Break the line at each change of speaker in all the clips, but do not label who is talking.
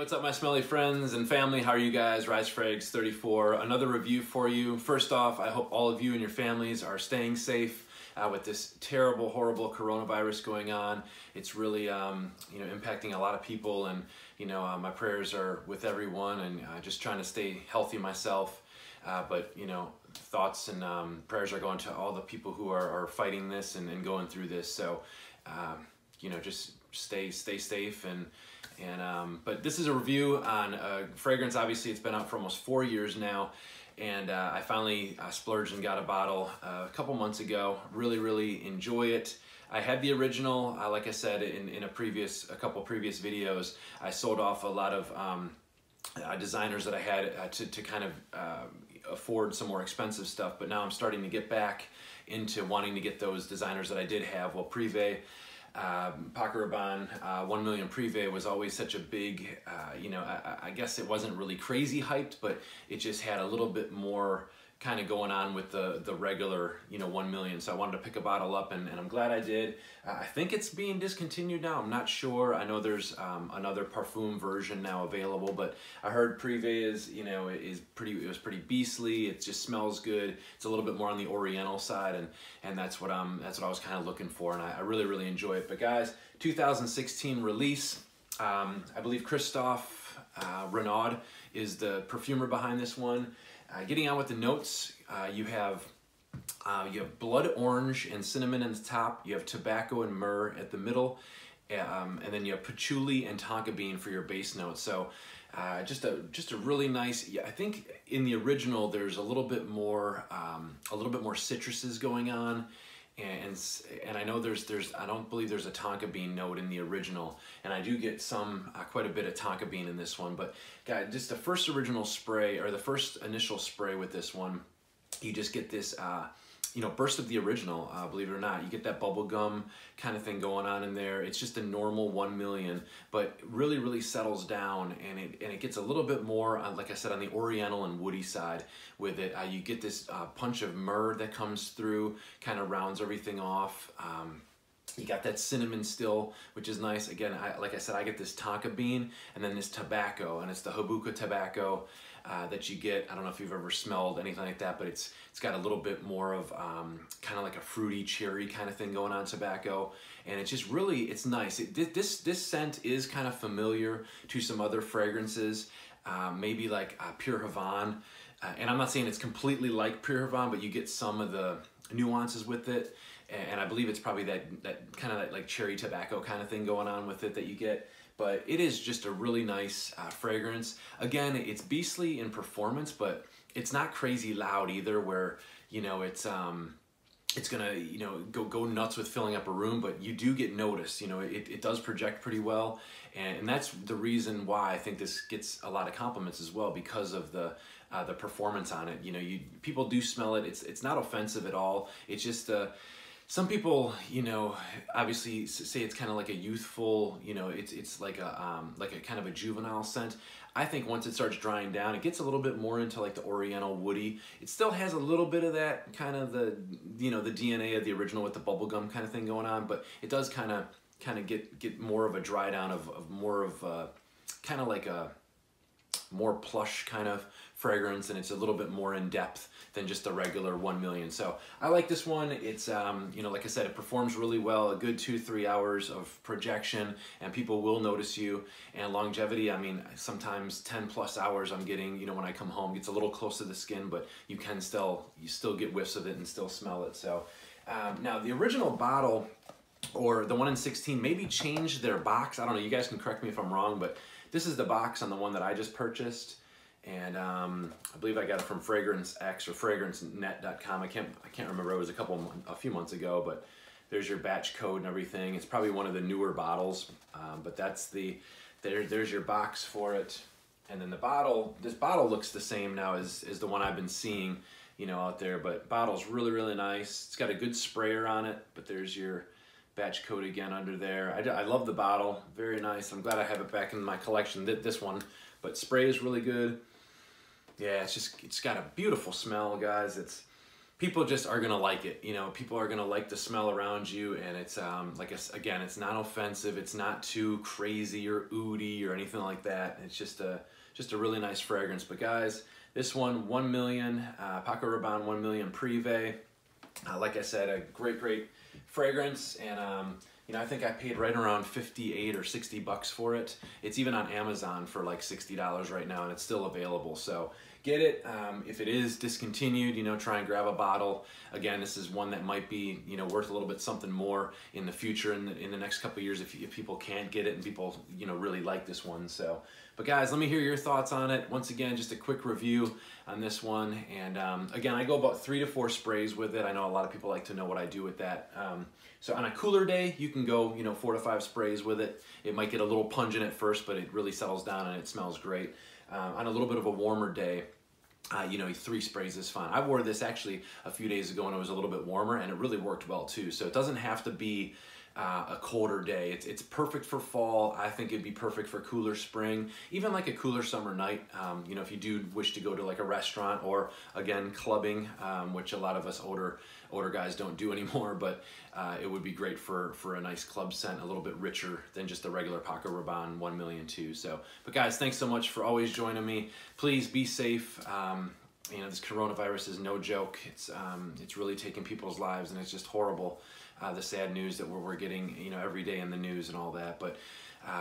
what's up my smelly friends and family? How are you guys? RiseFrags34, another review for you. First off, I hope all of you and your families are staying safe with this terrible, horrible coronavirus going on. It's really impacting a lot of people, and my prayers are with everyone, and just trying to stay healthy myself. But thoughts and prayers are going to all the people who are fighting this and going through this. So just stay safe but this is a review on a fragrance. Obviously it's been out for almost 4 years now, and I finally splurged and got a bottle a couple months ago. Really enjoy it. I had the original, like I said in a couple previous videos. I sold off a lot of designers that I had to kind of afford some more expensive stuff, but now I'm starting to get back into wanting to get those designers that I did have. Well, Prive, Paco, Rabanne, 1 million Prive was always such a big, I guess it wasn't really crazy hyped, but it just had a little bit more kind of going on with the regular 1 million. So I wanted to pick a bottle up, and I'm glad I did. I think it's being discontinued now. I'm not sure. I know there's another parfum version now available, but I heard Prive is it was pretty beastly. It just smells good. It's a little bit more on the Oriental side, and that's what I was kind of looking for, and I really enjoy it. But guys, 2016 release. I believe Christophe Renaud is the perfumer behind this one. Getting on with the notes, you have blood orange and cinnamon in the top. You have tobacco and myrrh at the middle, and then you have patchouli and tonka bean for your base notes. So just a really nice. Yeah, I think in the original there's a little bit more citruses going on. And I know I don't believe there's a tonka bean note in the original, and I do get quite a bit of tonka bean in this one. But guys, just the first original spray, or the first initial spray with this one, you just get this burst of the original. Believe it or not, you get that bubble gum kind of thing going on in there. It's just a normal 1 million, but really settles down, and it gets a little bit more, like I said, on the Oriental and woody side with it. You get this punch of myrrh that comes through, kind of rounds everything off. You got that cinnamon still, which is nice. Again, like I said, I get this tonka bean, and then this tobacco, and it's the Habuka tobacco that you get. I don't know if you've ever smelled anything like that, but it's got a little bit more of kind of like a fruity cherry kind of thing going on, tobacco, and it's just it's nice. This scent is kind of familiar to some other fragrances, maybe like Pure Havane, and I'm not saying it's completely like Pure Havane, but you get some of the nuances with it. And I believe it's probably that kind of like cherry tobacco kind of thing going on with it that you get. But it is just a really nice fragrance. Again, it's beastly in performance, but it's not crazy loud either, where it's gonna go nuts with filling up a room. But you do get noticed. It does project pretty well, and that's the reason why I think this gets a lot of compliments as well, because of the performance on it. People do smell it. It's not offensive at all. It's just some people, obviously say it's kind of like a youthful, it's like a kind of a juvenile scent. I think once it starts drying down, it gets a little bit more into like the Oriental woody. It still has a little bit of that kind of the DNA of the original with the bubblegum kind of thing going on, but it does kind of get more of a dry down of more of kind of like a more plush kind of fragrance, and it's a little bit more in depth than just the regular 1 million. So I like this one. It's like I said, it performs really well. A good 2-3 hours of projection, and people will notice you. And longevity, I mean, sometimes 10+ hours I'm getting, when I come home. It gets a little close to the skin, but you still get whiffs of it and still smell it. So now the original bottle, or the one in 16, maybe changed their box. I don't know, you guys can correct me if I'm wrong, but this is the box on the one that I just purchased. And I believe I got it from Fragrance X or FragranceNet.com. I can't remember. It was a few months ago. But there's your batch code and everything. It's probably one of the newer bottles. But that's there's your box for it. And then the bottle. This bottle looks the same now as the one I've been seeing, out there. But bottle's really nice. It's got a good sprayer on it. But there's your batch code again under there. I love the bottle. Very nice. I'm glad I have it back in my collection. This one. But spray is really good. Yeah, it's got a beautiful smell, guys. people just are gonna like it. You know, people are gonna like the smell around you, and it's again, it's not offensive. It's not too crazy or oudy or anything like that. It's just a really nice fragrance. But guys, this one, 1 million, Paco Rabanne 1 million Prive. Like I said, a great fragrance, and you know, I think I paid right around 58 or 60 bucks for it. It's even on Amazon for like $60 right now, and it's still available. So get it. If it is discontinued, you know, try and grab a bottle. Again, this is one that might be, you know, worth a little bit something more in the future, in the next couple of years, if people can't get it and people, you know, really like this one. So, but guys, let me hear your thoughts on it. Once again, just a quick review on this one. And again, I go about 3 to 4 sprays with it. I know a lot of people like to know what I do with that. So on a cooler day, you can go, you know, 4 to 5 sprays with it. It might get a little pungent at first, but it really settles down and it smells great. On a little bit of a warmer day, you know, 3 sprays is fine. I wore this actually a few days ago and it was a little bit warmer, and it really worked well too. So it doesn't have to be a colder day. It's perfect for fall. I think it'd be perfect for cooler spring, even like a cooler summer night. You know, if you do wish to go to like a restaurant or again clubbing, which a lot of us older guys don't do anymore, but it would be great for a nice club scent, a little bit richer than just the regular Paco Rabanne 1 million too. So, but guys, thanks so much for always joining me. Please be safe. You know, this coronavirus is no joke. It's really taking people's lives, and it's just horrible. The sad news that we're getting, you know, every day in the news and all that. But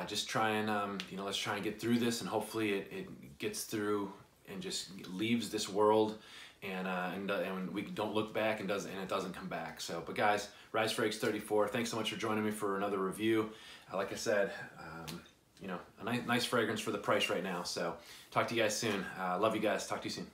just try and, you know, let's try and get through this, and hopefully it gets through and just leaves this world, and we don't look back and it doesn't come back. So, but guys, Rise Frags 34, thanks so much for joining me for another review. Like I said, you know, a nice fragrance for the price right now. So talk to you guys soon. Love you guys. Talk to you soon.